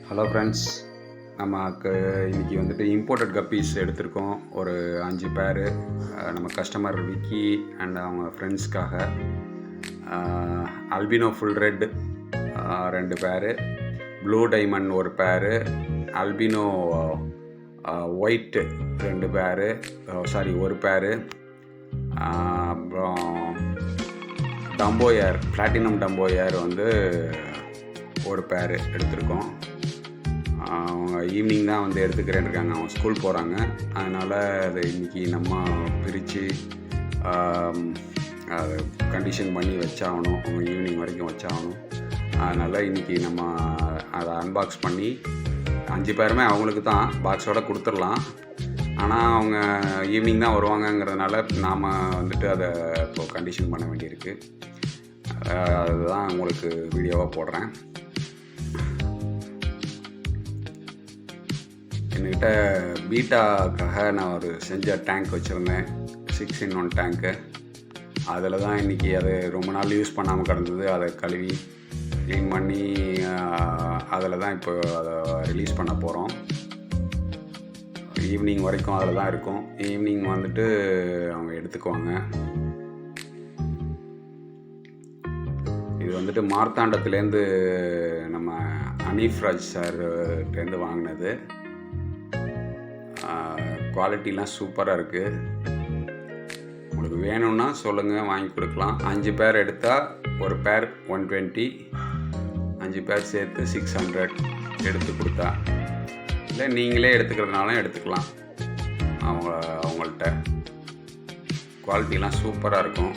Hello friends, நமக்கு இன்றைக்கி வந்துட்டு இம்போர்ட்டட் கப்பீஸ் எடுத்திருக்கோம். ஒரு 5 பேரு நம்ம கஸ்டமர் விக்கி அண்ட் அவங்க ஃப்ரெண்ட்ஸ்க்காக. அல்பினோ ஃபுல் ரெட் 2 பேரு, ப்ளூ டைமண்ட் 1 பேரு, அல்பினோ ஒயிட்டு 2 பேரு, 1 பேரு, அப்புறம் டம்போயர் பிளாட்டினம் டம்போயர் வந்து 1 பேரு எடுத்திருக்கோம். அவங்க ஈவினிங் தான் வந்து எடுத்துக்கிறேன்னு இருக்காங்க. அவங்க ஸ்கூல் போகிறாங்க. அதனால் அதை இன்றைக்கி நம்ம பிரித்து அதை கண்டிஷன் பண்ணி வச்சாகணும். அவங்க ஈவினிங் வரைக்கும் வச்சாகணும். அதனால் இன்றைக்கி நம்ம அதை அன்பாக்ஸ் பண்ணி 5 பேருமே அவங்களுக்கு தான் பாக்ஸோடு கொடுத்துடலாம். ஆனால் அவங்க ஈவினிங் தான் வருவாங்கங்கிறதுனால நாம் வந்துட்டு அதை இப்போது கண்டிஷன் பண்ண வேண்டியிருக்கு. அதுதான் உங்களுக்கு வீடியோவாக போடுறேன். என்கிட்ட பீட்டாக்காக நான் ஒரு செஞ்ச டேங்க் வச்சுருந்தேன், 6-in-1 டேங்க்கு. அதில் தான் இன்றைக்கி அது ரொம்ப நாள் யூஸ் பண்ணாமல் கிடந்தது. அதை கழுவி க்ளீன் பண்ணி அதில் தான் இப்போ அதை ரிலீஸ் பண்ண போகிறோம். ஈவினிங் வரைக்கும் அதில் தான் இருக்கும். ஈவினிங் வந்துட்டு அவங்க எடுத்துக்குவாங்க. இது வந்துட்டு மார்த்தாண்டத்துலேருந்து நம்ம அனீஃப்ராஜ் சார்கிட்டேருந்து வாங்கினது. குவாலிட்டிலாம் சூப்பராக இருக்குது. உங்களுக்கு வேணும்னா சொல்லுங்கள், வாங்கி கொடுக்கலாம். 5 பேர் எடுத்தால் 1 பேர் 120, 5 பேர் சேர்த்து 600 எடுத்து கொடுத்தா. இல்லை நீங்களே எடுத்துக்கிறதுனாலும் எடுத்துக்கலாம். அவங்கள்ட்ட குவாலிட்டிலாம் சூப்பராக இருக்கும்.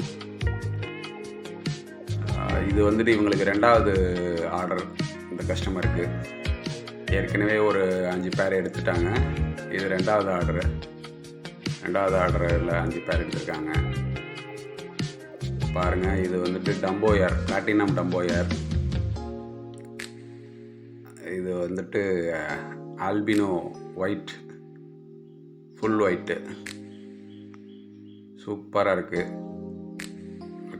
இது வந்துட்டு இவங்களுக்கு 2வது ஆர்டர். இந்த கஸ்டமருக்கு ஏற்கனவே ஒரு 5 பேர் எடுத்துட்டாங்க. இது 2வது ஆர்டரு. 2வது ஆர்டரில் 5 பேர் எடுத்திருக்காங்க. பாருங்கள், இது வந்துட்டு டம்போயர், பிளாட்டினம் டம்போயர். இது வந்துட்டு ஆல்பினோ ஒயிட், ஃபுல் ஒயிட்டு. சூப்பராக இருக்குது.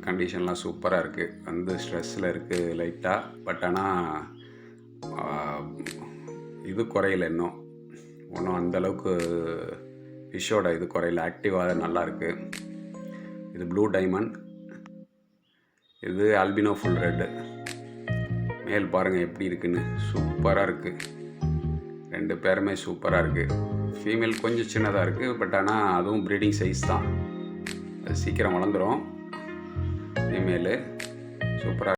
கண்டிஷன்லாம் சூப்பராக இருக்குது. வந்து ஸ்ட்ரெஸ்ஸில் இருக்குது லைட்டாக. பட் ஆனால் இது குறையல, இன்னும் அந்தளவுக்கு ஃபிஷ்ஷோட இது குறையல. ஆக்டிவாக நல்லாயிருக்கு. இது ப்ளூ டைமண்ட், இது அல்பினோ ஃபுல் ரெட்டு. மேல் பாருங்கள் எப்படி இருக்குன்னு, சூப்பராக இருக்குது. 2 பேருமே சூப்பராக இருக்குது. ஃபீமேல் கொஞ்சம் சின்னதாக இருக்குது. பட் ஆனால் அதுவும் ப்ரீடிங் சைஸ் தான். அது சீக்கிரம் வளர்ந்துடும். ஃபீமேலு சூப்பராக